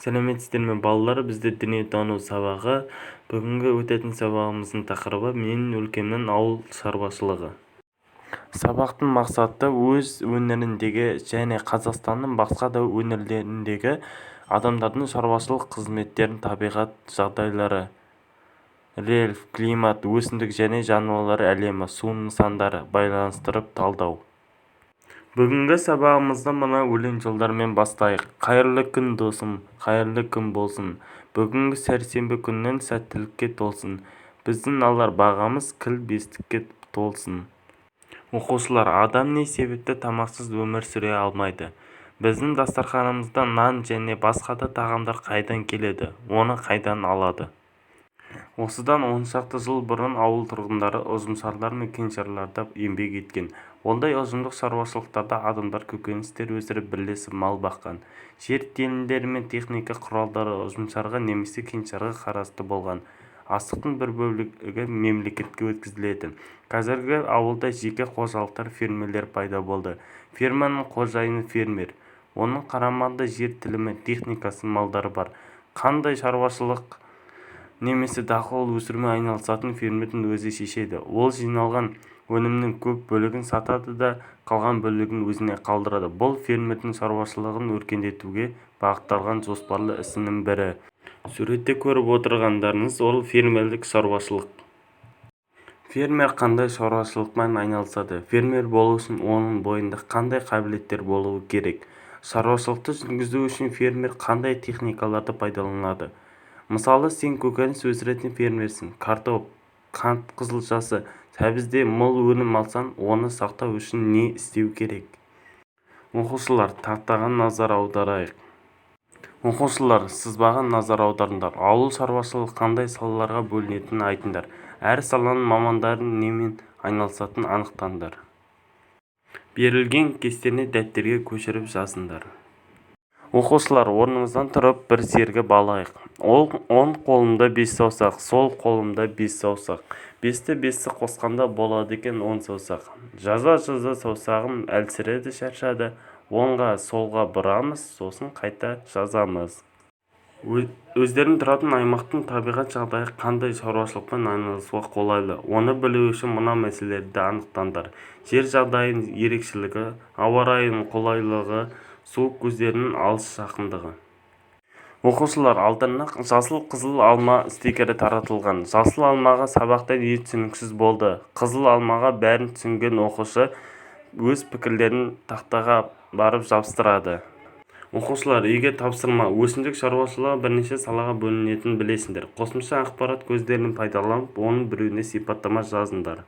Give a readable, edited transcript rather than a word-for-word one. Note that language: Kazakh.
Сәлеметсіздер ме балалар, бізде дүниетану сабағы. Бүгінгі өтетін сабағымыздың тақырыбы менің өлкемнің ауыл шаруашылығы. Сабақтың мақсаты өз өңіріндегі және Қазақстанның басқа да өңірлеріндегі адамдардың шаруашылық қызметтерін, табиғат жағдайлары, рельеф, климат, өсімдік және жануарлар әлемі, су нысандары байланыстырып талдау. Бүгінгі сабағымызды мына өлең жолдарымен бастайық. Қайырлы күн досым, қайырлы күн болсын. Бүгінгі сәрсенбі күннен сәттілікке толсын. Біздің алар бағамыз кіл бестікке толсын. Оқушылар, адам не себепті тамақсыз өмір сүре алмайды? Біздің дастарханымызда нан және басқа да тағамдар қайдан келеді? Оны қайдан алады? Осыдан 10 шақты жыл бұрын ауыл тұрғындары ұжымшарлар мен кеңшарларда еңбек еткен. Ондай ұжымдық шаруашылықтарда адамдар көкөністер өсіріп бірлесіп мал баққан. Жер телімдері мен техника құралдары ұжымшарға немесе кеңшарға қарасты болған. Астықтың бір бөлігі мемлекетке өткізіледі. Қазіргі ауылда жеке қожалықтар, фермерлер пайда болды. Ферманың қожайыны фермер. Оның қарамағында жер телімі, техникасы, малдары бар. Қандай шаруашылық немесе дақыл өсірумен айналысатын фермердің өзі шешеді. Ол жиналған өнімнің көп бөлігін сатады да қалған бөлігін өзіне қалдырады. Бұл фермердің шаруашылығын өркендетуге бағытталған жоспарлы ісінің бірі. Суретте көріп отырғандарыңыз ол фермерлік шаруашылық. Фермер қандай шаруашылықпен айналысады? Фермер болу үшін оның бойында қандай қабілеттер болуы керек? Шаруашылықты жүргізу үшін фермер қандай техникаларды пайдаланады? Мысалы, сен көкөніс өсіретін фермерсің. Картоп, қант қызылшасы, сәбізде мол өнім алсаң, оны сақтау үшін не істеу керек? Оқушылар, тақтаға назар аударайық. Оқушылар, сызбаға назар аударыңдар. Ауыл шаруашылығы қандай салаларға бөлінетінін айтыңдар. Әр саланың мамандарын немен айналысатынын анықтаңдар. Берілген кестені дәптерге көшіріп жазыңдар. Оқушылар, орныңыздан тұрып бір сергі балайық. Оң қолымда 5 саусақ, сол қолымда 5 саусақ. 5-5 қосқанда болады екен 10 саусақ. Жаза саусағым әлсіреді, шаршады. Оңға, солға бұрамыз, сосын қайта жазамыз. Өздерің тұратын аймақтың табиғат жағдайы қандай шаруашылықпен айналысуға қолайлы? Оны білу үшін мына мәселелерді анықтаңдар. Жер жағдайының ерекшелігі, ауа райының қолайлылығы, су көздерінің алыс жақындығы. Оқушылар, алдарына жасыл қызыл алма стикері таратылған. Жасыл алмаға сабақта не түсініксіз болды? Қызыл алмаға бәрін түсінген оқушы өз пікірлерін тақтаға барып жабыстырады. Оқушылар, егер тапсырма өсімдік шаруашылығы бірнеше салаға бөлінетінін білесіңдер. Қосымша ақпарат көздерін пайдаланып, оның біреуіне сипаттама жазыңдар.